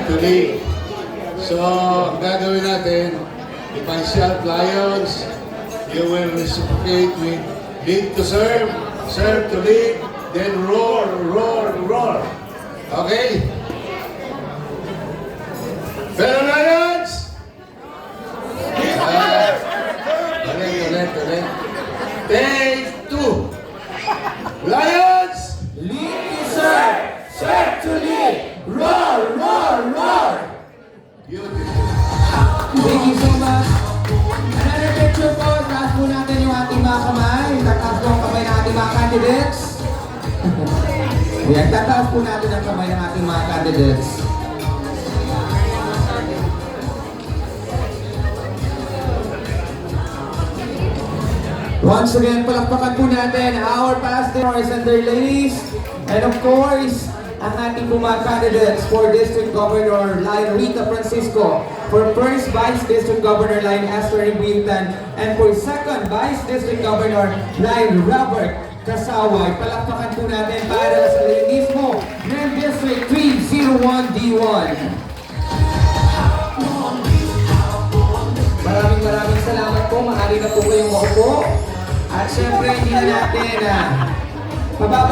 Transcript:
to lead. So, ang gagawin natin, if I shout Lions, you will reciprocate with lead to serve, serve to lead, then roar, roar, roar. Okay? Fellow Lions! Ulit. Take two. Lions! Lead to serve, serve to lead, roar, roar, roar! Beautiful. Thank you so much. Another picture po, taas po natin yung ating mga kamay. Tataas po ang kamay ng ating mga candidates. Ayan, tataas po natin ang kamay ng ating mga candidates. Once again, palakpakan po natin our past boys and their ladies. And of course, ang ating mga candidates for District Governor line Rita Francisco, for first Vice District Governor line Esther Ributan, and for second Vice District Governor line Robert Kasaway. Palakpakan po natin para sa mismo ng District 301D1. Maraming salamat po. Maaari na po kayong maupo. At syempre, hindi na natin mababalik.